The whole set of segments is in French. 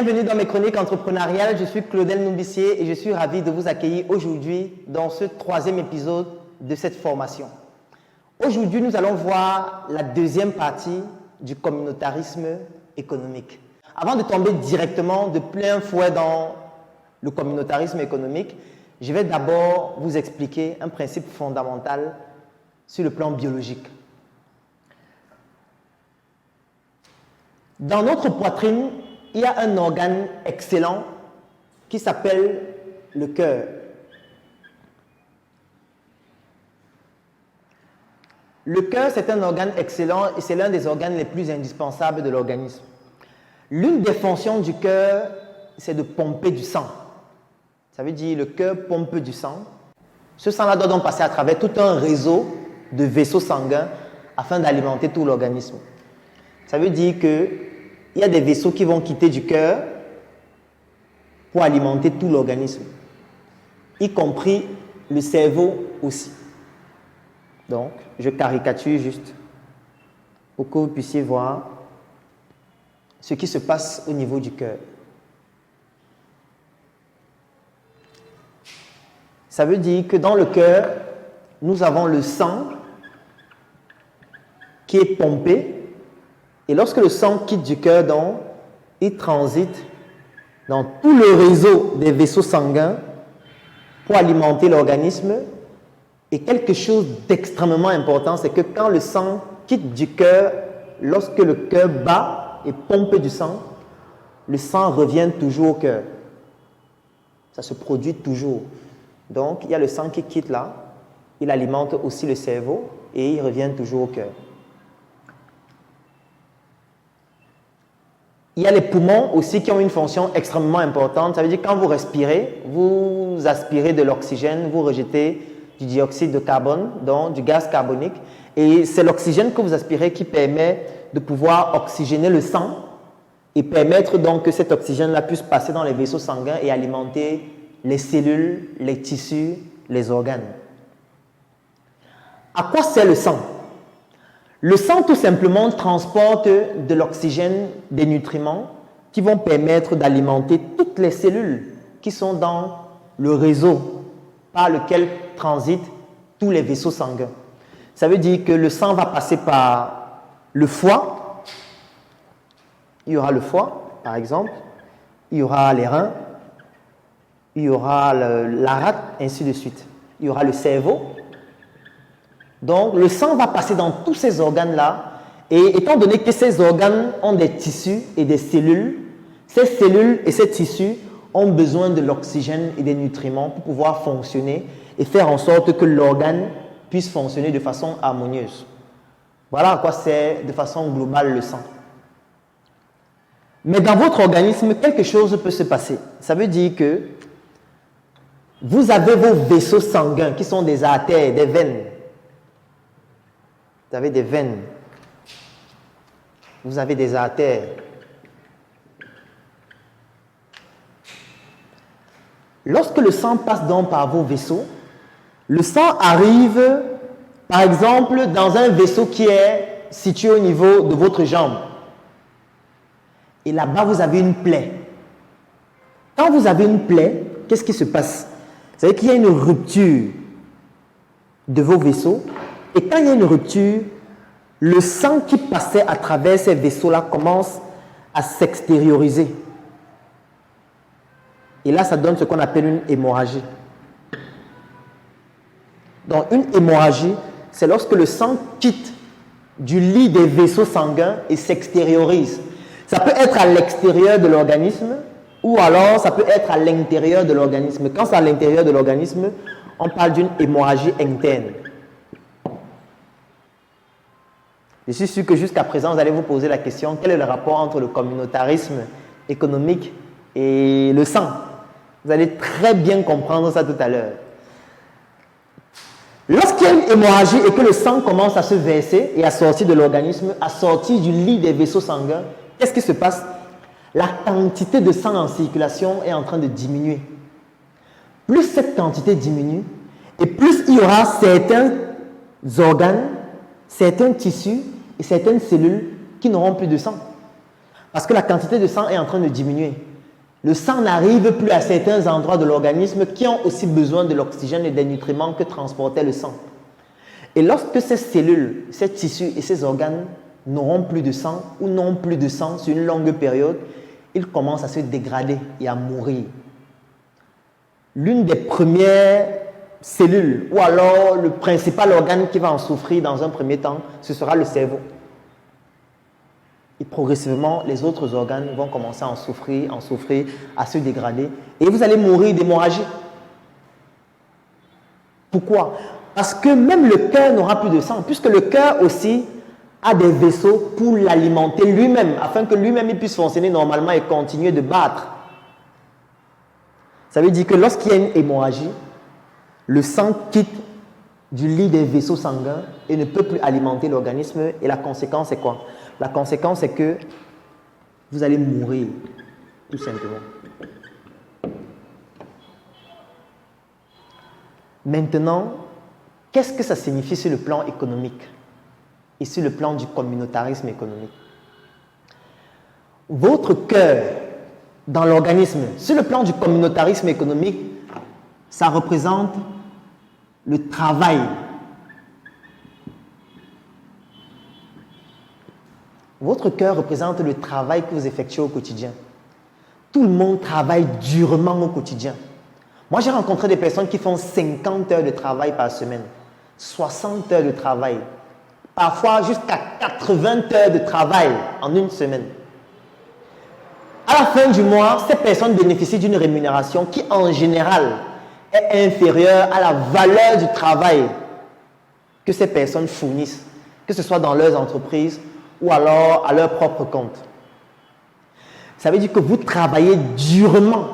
Bienvenue dans mes chroniques entrepreneuriales. Je suis Claudel Noubissier et je suis ravi de vous accueillir aujourd'hui dans ce troisième épisode de cette formation. Aujourd'hui, nous allons voir la deuxième partie du communautarisme économique. Avant de tomber directement de plein fouet dans le communautarisme économique, je vais d'abord vous expliquer un principe fondamental sur le plan biologique. Dans notre poitrine, il y a un organe excellent qui s'appelle le cœur. Le cœur, c'est un organe excellent et c'est l'un des organes les plus indispensables de l'organisme. L'une des fonctions du cœur, c'est de pomper du sang. Ça veut dire le cœur pompe du sang. Ce sang-là doit donc passer à travers tout un réseau de vaisseaux sanguins afin d'alimenter tout l'organisme. Ça veut dire qu'il y a des vaisseaux qui vont quitter du cœur pour alimenter tout l'organisme, y compris le cerveau aussi. Donc, je caricature juste pour que vous puissiez voir ce qui se passe au niveau du cœur. Ça veut dire que dans le cœur, nous avons le sang qui est pompé. Et lorsque le sang quitte du cœur, donc, il transite dans tout le réseau des vaisseaux sanguins pour alimenter l'organisme. Et quelque chose d'extrêmement important, c'est que quand le sang quitte du cœur, lorsque le cœur bat et pompe du sang, le sang revient toujours au cœur. Ça se produit toujours. Donc, il y a le sang qui quitte là, il alimente aussi le cerveau et il revient toujours au cœur. Il y a les poumons aussi qui ont une fonction extrêmement importante. Ça veut dire que quand vous respirez, vous aspirez de l'oxygène, vous rejetez du dioxyde de carbone, donc du gaz carbonique. Et c'est l'oxygène que vous aspirez qui permet de pouvoir oxygéner le sang et permettre donc que cet oxygène-là puisse passer dans les vaisseaux sanguins et alimenter les cellules, les tissus, les organes. À quoi sert le sang ? Le sang, tout simplement, transporte de l'oxygène, des nutriments qui vont permettre d'alimenter toutes les cellules qui sont dans le réseau par lequel transitent tous les vaisseaux sanguins. Ça veut dire que le sang va passer par le foie. Il y aura le foie, par exemple. Il y aura les reins. Il y aura la rate, ainsi de suite. Il y aura le cerveau. Donc, le sang va passer dans tous ces organes-là. Et étant donné que ces organes ont des tissus et des cellules, ces cellules et ces tissus ont besoin de l'oxygène et des nutriments pour pouvoir fonctionner et faire en sorte que l'organe puisse fonctionner de façon harmonieuse. Voilà à quoi sert de façon globale le sang. Mais dans votre organisme, quelque chose peut se passer. Ça veut dire que vous avez vos vaisseaux sanguins qui sont des artères, des veines. Vous avez des veines. Vous avez des artères. Lorsque le sang passe donc par vos vaisseaux, le sang arrive, par exemple, dans un vaisseau qui est situé au niveau de votre jambe. Et là-bas, vous avez une plaie. Quand vous avez une plaie, qu'est-ce qui se passe? Vous savez qu'il y a une rupture de vos vaisseaux. Et quand il y a une rupture, le sang qui passait à travers ces vaisseaux-là commence à s'extérioriser. Et là, ça donne ce qu'on appelle une hémorragie. Donc, une hémorragie, c'est lorsque le sang quitte du lit des vaisseaux sanguins et s'extériorise. Ça peut être à l'extérieur de l'organisme ou alors ça peut être à l'intérieur de l'organisme. Quand c'est à l'intérieur de l'organisme, on parle d'une hémorragie interne. Je suis sûr que jusqu'à présent, vous allez vous poser la question, quel est le rapport entre le communautarisme économique et le sang? Vous allez très bien comprendre ça tout à l'heure. Lorsqu'il y a une hémorragie et que le sang commence à se verser et à sortir de l'organisme, à sortir du lit des vaisseaux sanguins, qu'est-ce qui se passe? La quantité de sang en circulation est en train de diminuer. Plus cette quantité diminue, et plus il y aura certains organes, certains tissus et certaines cellules qui n'auront plus de sang. Parce que la quantité de sang est en train de diminuer. Le sang n'arrive plus à certains endroits de l'organisme qui ont aussi besoin de l'oxygène et des nutriments que transportait le sang. Et lorsque ces cellules, ces tissus et ces organes n'auront plus de sang ou n'ont plus de sang sur une longue période, ils commencent à se dégrader et à mourir. L'une des premières cellules ou alors le principal organe qui va en souffrir dans un premier temps, ce sera le cerveau. Et progressivement, les autres organes vont commencer à en souffrir, à se dégrader. Et vous allez mourir d'hémorragie. Pourquoi? Parce que même le cœur n'aura plus de sang, puisque le cœur aussi a des vaisseaux pour l'alimenter lui-même, afin que lui-même il puisse fonctionner normalement et continuer de battre. Ça veut dire que lorsqu'il y a une hémorragie, le sang quitte du lit des vaisseaux sanguins et ne peut plus alimenter l'organisme. Et la conséquence est quoi? La conséquence est que vous allez mourir, tout simplement. Maintenant, qu'est-ce que ça signifie sur le plan économique et sur le plan du communautarisme économique? Votre cœur dans l'organisme, sur le plan du communautarisme économique, ça représente le travail. Votre cœur représente le travail que vous effectuez au quotidien. Tout le monde travaille durement au quotidien. Moi, j'ai rencontré des personnes qui font 50 heures de travail par semaine, 60 heures de travail, parfois jusqu'à 80 heures de travail en une semaine. À la fin du mois, ces personnes bénéficient d'une rémunération qui, en général, est inférieure à la valeur du travail que ces personnes fournissent, que ce soit dans leurs entreprises ou alors à leur propre compte. Ça veut dire que vous travaillez durement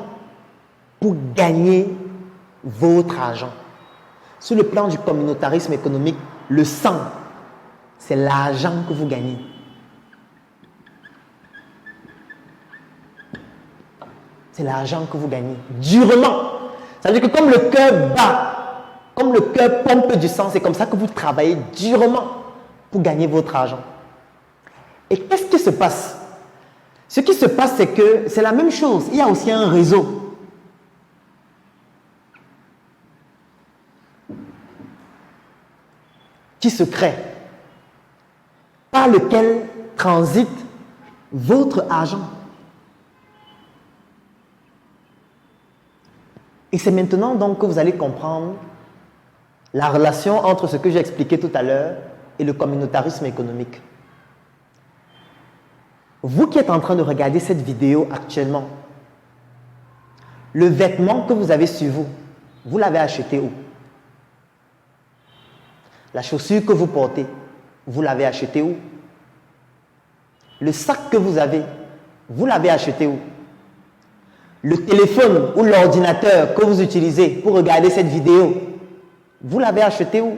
pour gagner votre argent. Sur le plan du communautarisme économique, le sang, c'est l'argent que vous gagnez. C'est l'argent que vous gagnez durement. Ça veut dire que comme le cœur bat, comme le cœur pompe du sang, c'est comme ça que vous travaillez durement pour gagner votre argent. Et qu'est-ce qui se passe? Ce qui se passe, c'est que c'est la même chose. Il y a aussi un réseau. Qui se crée, par lequel transite votre argent. Et c'est maintenant donc que vous allez comprendre la relation entre ce que j'ai expliqué tout à l'heure et le communautarisme économique. Vous qui êtes en train de regarder cette vidéo actuellement, le vêtement que vous avez sur vous, vous l'avez acheté où? La chaussure que vous portez, vous l'avez acheté où? Le sac que vous avez, vous l'avez acheté où? Le téléphone ou l'ordinateur que vous utilisez pour regarder cette vidéo, vous l'avez acheté où?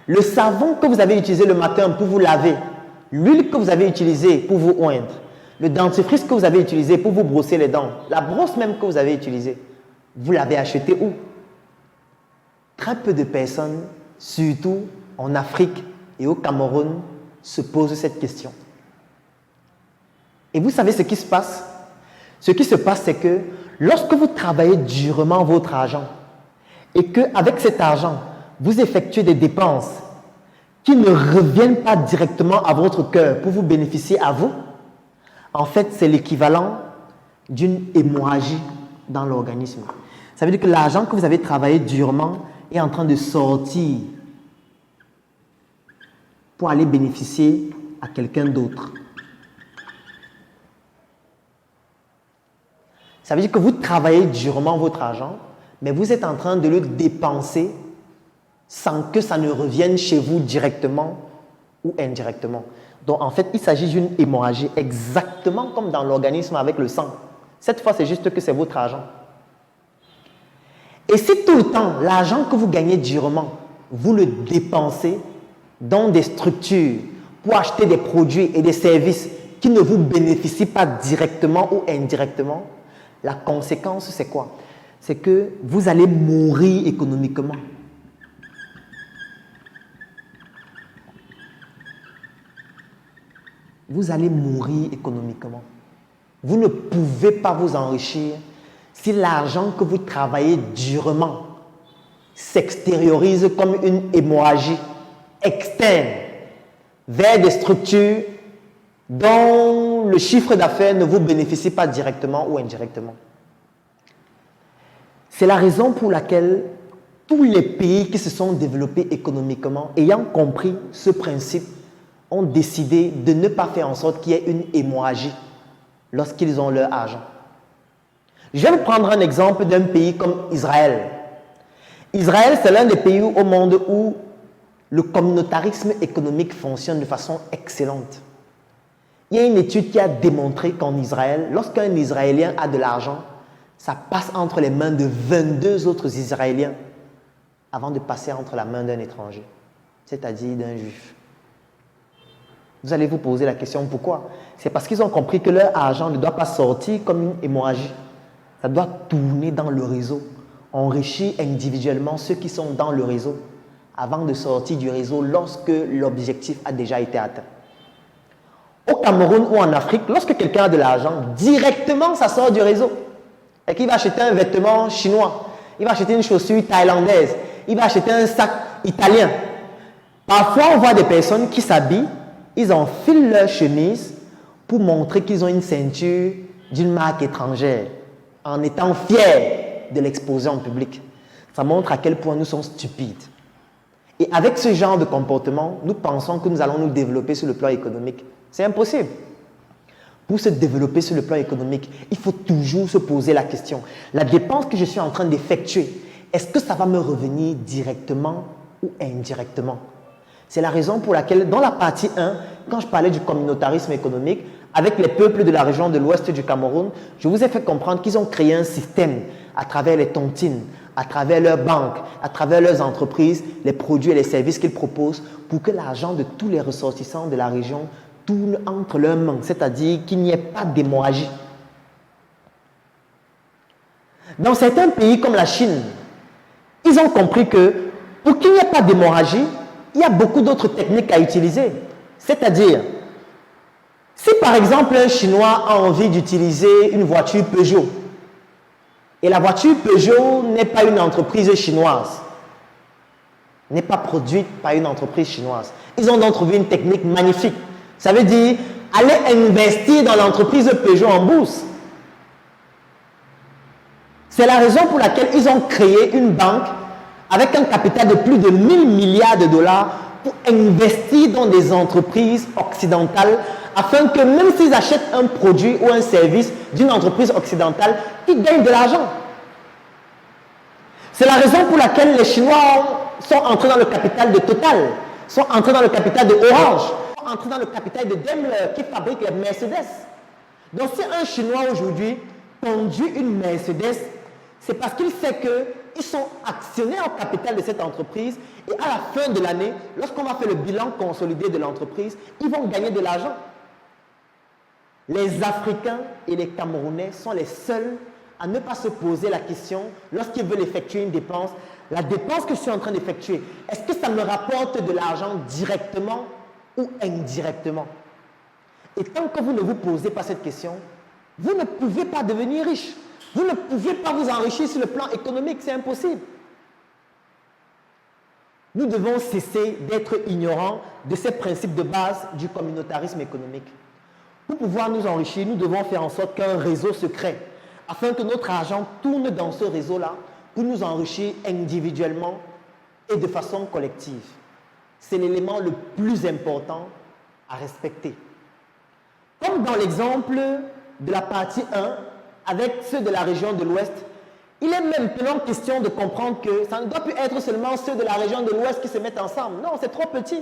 Le savon que vous avez utilisé le matin pour vous laver, l'huile que vous avez utilisée pour vous oindre, le dentifrice que vous avez utilisé pour vous brosser les dents, la brosse même que vous avez utilisée, vous l'avez acheté où? Très peu de personnes, surtout en Afrique et au Cameroun, se posent cette question. Et vous savez ce qui se passe? Ce qui se passe, c'est que lorsque vous travaillez durement votre argent et qu'avec cet argent, vous effectuez des dépenses qui ne reviennent pas directement à votre cœur pour vous bénéficier à vous, en fait, c'est l'équivalent d'une hémorragie dans l'organisme. Ça veut dire que l'argent que vous avez travaillé durement est en train de sortir pour aller bénéficier à quelqu'un d'autre. Ça veut dire que vous travaillez durement votre argent, mais vous êtes en train de le dépenser sans que ça ne revienne chez vous directement ou indirectement. Donc en fait, il s'agit d'une hémorragie exactement comme dans l'organisme avec le sang. Cette fois, c'est juste que c'est votre argent. Et si tout le temps, l'argent que vous gagnez durement, vous le dépensez dans des structures pour acheter des produits et des services qui ne vous bénéficient pas directement ou indirectement, la conséquence, c'est quoi? C'est que vous allez mourir économiquement. Vous allez mourir économiquement. Vous ne pouvez pas vous enrichir si l'argent que vous travaillez durement s'extériorise comme une hémorragie externe vers des structures dont le chiffre d'affaires ne vous bénéficie pas directement ou indirectement. C'est la raison pour laquelle tous les pays qui se sont développés économiquement, ayant compris ce principe, ont décidé de ne pas faire en sorte qu'il y ait une hémorragie lorsqu'ils ont leur argent. Je vais vous prendre un exemple d'un pays comme Israël. Israël, c'est l'un des pays au monde où le communautarisme économique fonctionne de façon excellente. Il y a une étude qui a démontré qu'en Israël, lorsqu'un Israélien a de l'argent, ça passe entre les mains de 22 autres Israéliens avant de passer entre la main d'un étranger, c'est-à-dire d'un juif. Vous allez vous poser la question pourquoi? C'est parce qu'ils ont compris que leur argent ne doit pas sortir comme une hémorragie. Ça doit tourner dans le réseau, enrichir individuellement ceux qui sont dans le réseau avant de sortir du réseau lorsque l'objectif a déjà été atteint. Au Cameroun ou en Afrique, lorsque quelqu'un a de l'argent, directement ça sort du réseau. Et qu'il va acheter un vêtement chinois, il va acheter une chaussure thaïlandaise, il va acheter un sac italien. Parfois, on voit des personnes qui s'habillent, ils enfilent leur chemise pour montrer qu'ils ont une ceinture d'une marque étrangère, en étant fiers de l'exposer en public. Ça montre à quel point nous sommes stupides. Et avec ce genre de comportement, nous pensons que nous allons nous développer sur le plan économique. C'est impossible. Pour se développer sur le plan économique, il faut toujours se poser la question. La dépense que je suis en train d'effectuer, est-ce que ça va me revenir directement ou indirectement? C'est la raison pour laquelle, dans la partie 1, quand je parlais du communautarisme économique, avec les peuples de la région de l'ouest du Cameroun, je vous ai fait comprendre qu'ils ont créé un système à travers les tontines, à travers leurs banques, à travers leurs entreprises, les produits et les services qu'ils proposent pour que l'argent de tous les ressortissants de la région tourne entre leurs mains, c'est-à-dire qu'il n'y ait pas d'hémorragie. Dans certains pays comme la Chine, ils ont compris que pour qu'il n'y ait pas d'hémorragie, il y a beaucoup d'autres techniques à utiliser. C'est-à-dire, si par exemple un Chinois a envie d'utiliser une voiture Peugeot, et la voiture Peugeot n'est pas une entreprise chinoise, n'est pas produite par une entreprise chinoise, ils ont donc trouvé une technique magnifique. Ça veut dire, aller investir dans l'entreprise Peugeot en bourse. C'est la raison pour laquelle ils ont créé une banque avec un capital de plus de 1000 milliards de dollars pour investir dans des entreprises occidentales afin que même s'ils achètent un produit ou un service d'une entreprise occidentale, ils gagnent de l'argent. C'est la raison pour laquelle les Chinois sont entrés dans le capital de Total, sont entrés dans le capital de Orange, sont entrés dans le capital de Daimler qui fabrique les Mercedes. Donc si un Chinois aujourd'hui conduit une Mercedes, c'est parce qu'il sait qu'ils sont actionnaires au capital de cette entreprise et à la fin de l'année, lorsqu'on va faire le bilan consolidé de l'entreprise, ils vont gagner de l'argent. Les Africains et les Camerounais sont les seuls à ne pas se poser la question lorsqu'ils veulent effectuer une dépense. La dépense que je suis en train d'effectuer, est-ce que ça me rapporte de l'argent directement ou indirectement? Et tant que vous ne vous posez pas cette question, vous ne pouvez pas devenir riche. Vous ne pouvez pas vous enrichir sur le plan économique, c'est impossible. Nous devons cesser d'être ignorants de ces principes de base du communautarisme économique. Pour pouvoir nous enrichir, nous devons faire en sorte qu'un réseau se crée, afin que notre argent tourne dans ce réseau-là pour nous enrichir individuellement et de façon collective. C'est l'élément le plus important à respecter. Comme dans l'exemple de la partie 1, avec ceux de la région de l'Ouest, il est maintenant question de comprendre que ça ne doit plus être seulement ceux de la région de l'Ouest qui se mettent ensemble. Non, c'est trop petit.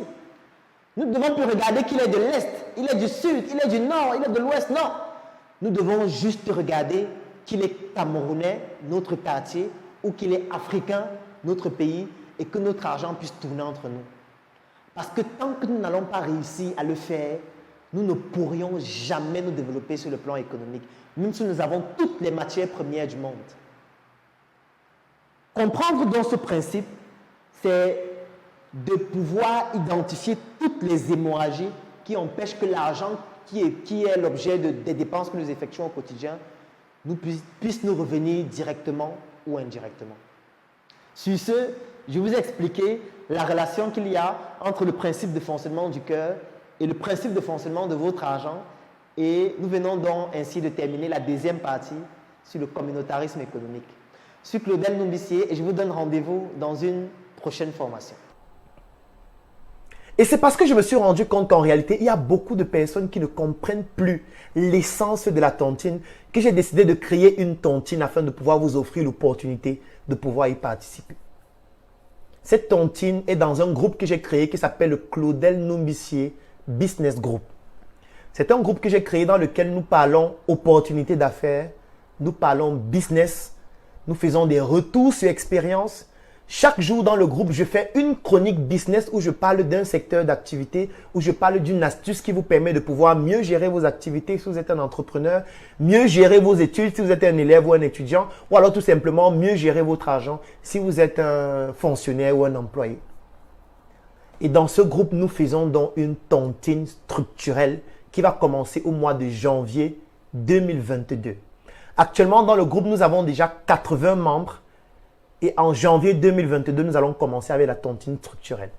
Nous ne devons plus regarder qu'il est de l'Est, il est du Sud, il est du Nord, il est de l'Ouest. Non. Nous devons juste regarder qu'il est Camerounais, notre quartier, ou qu'il est Africain, notre pays, et que notre argent puisse tourner entre nous. Parce que tant que nous n'allons pas réussir à le faire, nous ne pourrions jamais nous développer sur le plan économique, même si nous avons toutes les matières premières du monde. Comprendre donc ce principe, c'est de pouvoir identifier toutes les hémorragies qui empêchent que l'argent qui est l'objet des dépenses que nous effectuons au quotidien puisse nous revenir directement ou indirectement. Sur ce, je vous ai expliqué la relation qu'il y a entre le principe de fonctionnement du cœur et le principe de fonctionnement de votre argent. Et nous venons donc ainsi de terminer la deuxième partie sur le communautarisme économique. Je suis Claudel Numbissier et je vous donne rendez-vous dans une prochaine formation. Et c'est parce que je me suis rendu compte qu'en réalité, il y a beaucoup de personnes qui ne comprennent plus l'essence de la tontine que j'ai décidé de créer une tontine afin de pouvoir vous offrir l'opportunité de pouvoir y participer. Cette tontine est dans un groupe que j'ai créé qui s'appelle le Claudel Numbissier Business Group. C'est un groupe que j'ai créé dans lequel nous parlons opportunités d'affaires, nous parlons business, nous faisons des retours sur expérience. Chaque jour dans le groupe, je fais une chronique business où je parle d'un secteur d'activité, où je parle d'une astuce qui vous permet de pouvoir mieux gérer vos activités si vous êtes un entrepreneur, mieux gérer vos études si vous êtes un élève ou un étudiant, ou alors tout simplement mieux gérer votre argent si vous êtes un fonctionnaire ou un employé. Et dans ce groupe, nous faisons donc une tontine structurelle qui va commencer au mois de janvier 2022. Actuellement, dans le groupe, nous avons déjà 80 membres. Et en janvier 2022, nous allons commencer avec la tontine structurelle.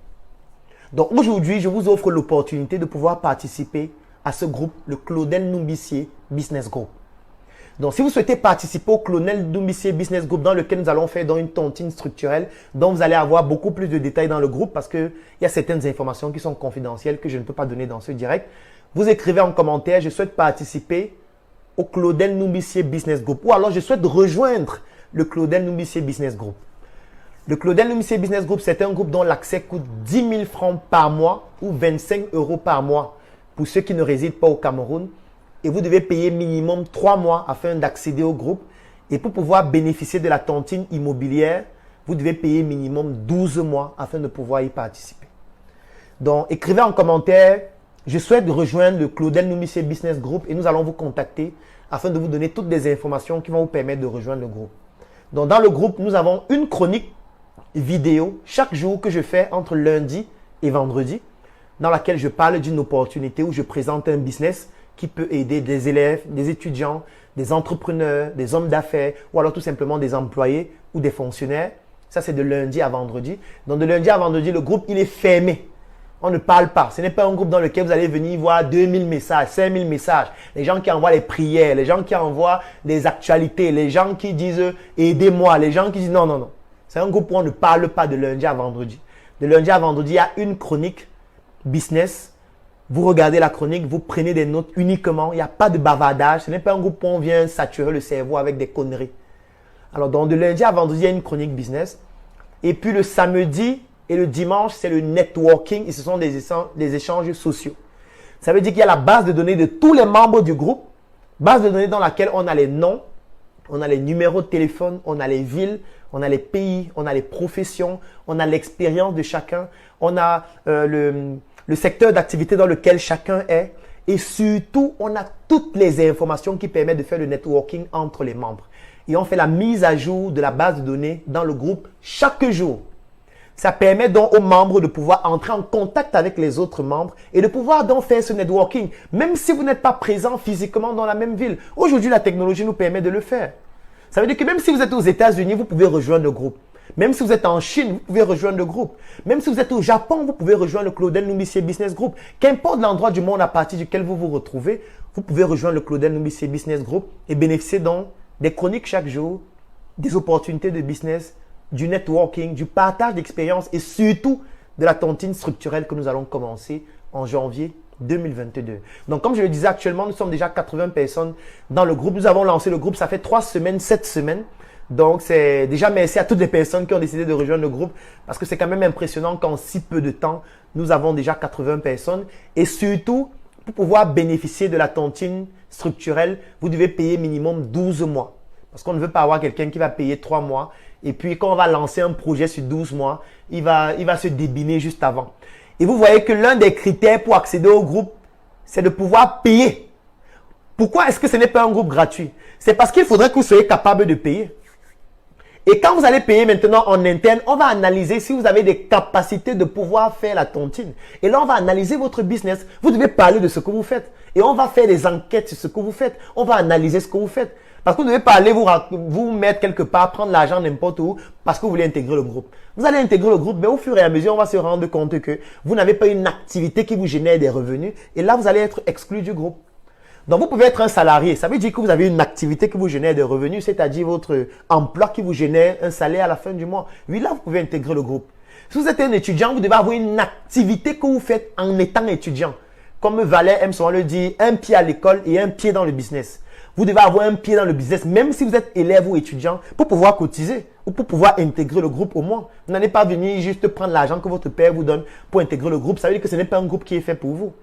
Donc aujourd'hui, je vous offre l'opportunité de pouvoir participer à ce groupe, le Claudel Numbissier Business Group. Donc si vous souhaitez participer au Claudel Numbissier Business Group dans lequel nous allons faire dans une tontine structurelle, dont vous allez avoir beaucoup plus de détails dans le groupe parce qu'il y a certaines informations qui sont confidentielles que je ne peux pas donner dans ce direct, vous écrivez en commentaire « Je souhaite participer au Claudel Numbissier Business Group » ou alors « Je souhaite rejoindre le Claudel Numbissier Business Group ». Le Claudel Numbissier Business Group, c'est un groupe dont l'accès coûte 10 000 francs par mois ou 25 € par mois pour ceux qui ne résident pas au Cameroun. Et vous devez payer minimum 3 mois afin d'accéder au groupe. Et pour pouvoir bénéficier de la tontine immobilière, vous devez payer minimum 12 mois afin de pouvoir y participer. Donc, écrivez en commentaire « Je souhaite rejoindre le Claudel Numbissier Business Group » et nous allons vous contacter afin de vous donner toutes les informations qui vont vous permettre de rejoindre le groupe. Donc, dans le groupe, nous avons une chronique vidéo chaque jour que je fais entre lundi et vendredi dans laquelle je parle d'une opportunité où je présente un business qui peut aider des élèves, des étudiants, des entrepreneurs, des hommes d'affaires ou alors tout simplement des employés ou des fonctionnaires. Ça, c'est de lundi à vendredi. Donc, de lundi à vendredi, le groupe, il est fermé. On ne parle pas. Ce n'est pas un groupe dans lequel vous allez venir voir 2000 messages, 5000 messages. Les gens qui envoient les prières, les gens qui envoient des actualités, les gens qui disent « aidez-moi », les gens qui disent « non, non, non ». C'est un groupe où on ne parle pas de lundi à vendredi. De lundi à vendredi, il y a une chronique business. Vous regardez la chronique, vous prenez des notes uniquement. Il n'y a pas de bavardage. Ce n'est pas un groupe où on vient saturer le cerveau avec des conneries. Alors, donc, de lundi à vendredi, il y a une chronique business. Et puis, le samedi et le dimanche, c'est le networking et ce sont des échanges sociaux. Ça veut dire qu'il y a la base de données de tous les membres du groupe. Base de données dans laquelle on a les noms, on a les numéros de téléphone, on a les villes, on a les pays, on a les professions, on a l'expérience de chacun, on a le secteur d'activité dans lequel chacun est et surtout, on a toutes les informations qui permettent de faire le networking entre les membres. Et on fait la mise à jour de la base de données dans le groupe chaque jour. Ça permet donc aux membres de pouvoir entrer en contact avec les autres membres et de pouvoir donc faire ce networking, même si vous n'êtes pas présent physiquement dans la même ville. Aujourd'hui, la technologie nous permet de le faire. Ça veut dire que même si vous êtes aux États-Unis, vous pouvez rejoindre le groupe. Même si vous êtes en Chine, vous pouvez rejoindre le groupe. Même si vous êtes au Japon, vous pouvez rejoindre le Claudel Numbissier Business Group. Qu'importe l'endroit du monde à partir duquel vous vous retrouvez, vous pouvez rejoindre le Claudel Numbissier Business Group et bénéficier donc des chroniques chaque jour, des opportunités de business, du networking, du partage d'expériences et surtout de la tontine structurelle que nous allons commencer en janvier 2022. Donc, comme je le disais, actuellement, nous sommes déjà 80 personnes dans le groupe. Nous avons lancé le groupe, ça fait 3 semaines, 7 semaines. Donc, c'est déjà merci à toutes les personnes qui ont décidé de rejoindre le groupe parce que c'est quand même impressionnant qu'en si peu de temps, nous avons déjà 80 personnes. Et surtout, pour pouvoir bénéficier de la tontine structurelle, vous devez payer minimum 12 mois. Parce qu'on ne veut pas avoir quelqu'un qui va payer 3 mois. Et puis, quand on va lancer un projet sur 12 mois, il va se débiner juste avant. Et vous voyez que l'un des critères pour accéder au groupe, c'est de pouvoir payer. Pourquoi est-ce que ce n'est pas un groupe gratuit? C'est parce qu'il faudrait que vous soyez capable de payer. Et quand vous allez payer maintenant en interne, on va analyser si vous avez des capacités de pouvoir faire la tontine. Et là, on va analyser votre business. Vous devez parler de ce que vous faites. Et on va faire des enquêtes sur ce que vous faites. On va analyser ce que vous faites. Parce que vous devez pas aller vous mettre quelque part, prendre l'argent n'importe où, parce que vous voulez intégrer le groupe. Vous allez intégrer le groupe, mais au fur et à mesure, on va se rendre compte que vous n'avez pas une activité qui vous génère des revenus. Et là, vous allez être exclu du groupe. Donc, vous pouvez être un salarié. Ça veut dire que vous avez une activité qui vous génère des revenus, c'est-à-dire votre emploi qui vous génère un salaire à la fin du mois. Oui, là, vous pouvez intégrer le groupe. Si vous êtes un étudiant, vous devez avoir une activité que vous faites en étant étudiant. Comme Valère aime souvent le dire, un pied à l'école et un pied dans le business. Vous devez avoir un pied dans le business, même si vous êtes élève ou étudiant, pour pouvoir cotiser ou pour pouvoir intégrer le groupe au moins. Vous n'allez pas venir juste prendre l'argent que votre père vous donne pour intégrer le groupe. Ça veut dire que ce n'est pas un groupe qui est fait pour vous.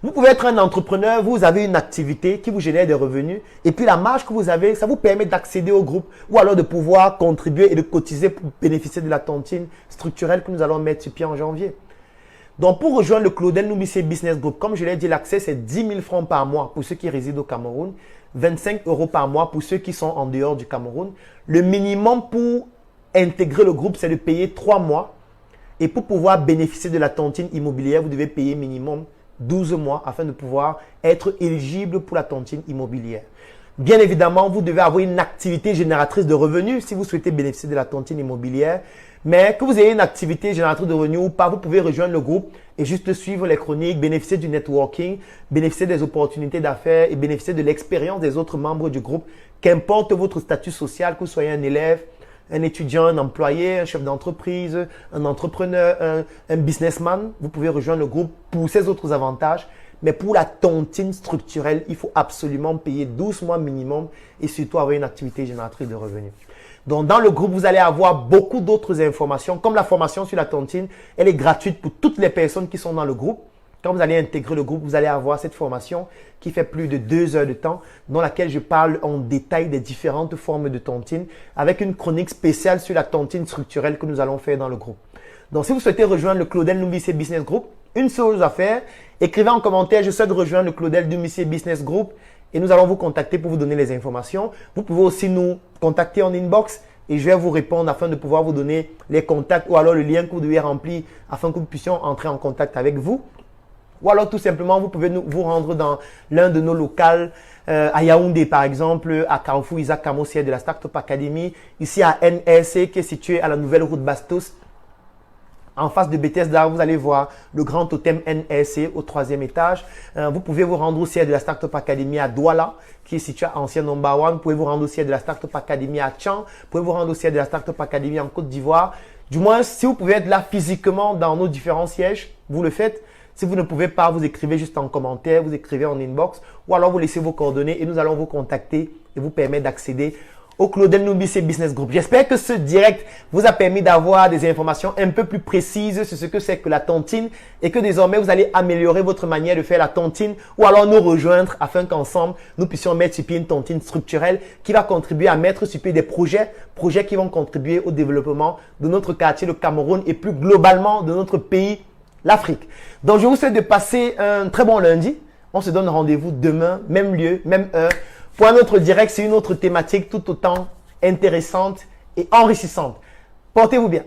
Vous pouvez être un entrepreneur, vous avez une activité qui vous génère des revenus et puis la marge que vous avez, ça vous permet d'accéder au groupe ou alors de pouvoir contribuer et de cotiser pour bénéficier de la tontine structurelle que nous allons mettre sur pied en janvier. Donc, pour rejoindre le Claudel Numissé Business Group, comme je l'ai dit, l'accès, c'est 10 000 francs par mois pour ceux qui résident au Cameroun, 25 € par mois pour ceux qui sont en dehors du Cameroun. Le minimum pour intégrer le groupe, c'est de payer 3 mois. Et pour pouvoir bénéficier de la tontine immobilière, vous devez payer minimum 12 mois afin de pouvoir être éligible pour la tontine immobilière. Bien évidemment, vous devez avoir une activité génératrice de revenus si vous souhaitez bénéficier de la tontine immobilière. Mais que vous ayez une activité génératrice de revenus ou pas, vous pouvez rejoindre le groupe et juste suivre les chroniques, bénéficier du networking, bénéficier des opportunités d'affaires et bénéficier de l'expérience des autres membres du groupe. Qu'importe votre statut social, que vous soyez un élève, un étudiant, un employé, un chef d'entreprise, un entrepreneur, un businessman, vous pouvez rejoindre le groupe pour ces autres avantages. Mais pour la tontine structurelle, il faut absolument payer 12 mois minimum et surtout avoir une activité génératrice de revenus. Donc, dans le groupe, vous allez avoir beaucoup d'autres informations. Comme la formation sur la tontine, elle est gratuite pour toutes les personnes qui sont dans le groupe. Quand vous allez intégrer le groupe, vous allez avoir cette formation qui fait plus de 2 heures de temps, dans laquelle je parle en détail des différentes formes de tontine, avec une chronique spéciale sur la tontine structurelle que nous allons faire dans le groupe. Donc, si vous souhaitez rejoindre le Claudel Numissé Business Group, une seule chose à faire, écrivez en commentaire « Je souhaite rejoindre le Claudel Numissé Business Group » et nous allons vous contacter pour vous donner les informations. Vous pouvez aussi nous contacter en inbox et je vais vous répondre afin de pouvoir vous donner les contacts ou alors le lien que vous devez remplir afin que nous puissions entrer en contact avec vous. Ou alors tout simplement, vous pouvez vous rendre dans l'un de nos locales à Yaoundé par exemple, à Carrefour Isaac Camo, siège de la Startup Academy, ici à NSC qui est situé à la nouvelle route Bastos. En face de Bethesda, vous allez voir le grand totem NSC au 3e étage. Vous pouvez vous rendre au siège de la Startup Academy à Douala, qui est situé à Ancien Number One. Vous pouvez vous rendre au siège de la Startup Academy à Tchang. Vous pouvez vous rendre au siège de la Startup Academy en Côte d'Ivoire. Du moins, si vous pouvez être là physiquement dans nos différents sièges, vous le faites. Si vous ne pouvez pas, vous écrivez juste en commentaire, vous écrivez en inbox ou alors vous laissez vos coordonnées et nous allons vous contacter et vous permettre d'accéder au Claudel Numissé Business Group. J'espère que ce direct vous a permis d'avoir des informations un peu plus précises sur ce que c'est que la tontine et que désormais vous allez améliorer votre manière de faire la tontine ou alors nous rejoindre afin qu'ensemble nous puissions mettre sur pied une tontine structurelle qui va contribuer à mettre sur pied des projets qui vont contribuer au développement de notre quartier, le Cameroun et plus globalement de notre pays, l'Afrique. Donc je vous souhaite de passer un très bon lundi. On se donne rendez-vous demain, même lieu, même heure. Pour un autre direct, c'est une autre thématique tout autant intéressante et enrichissante. Portez-vous bien.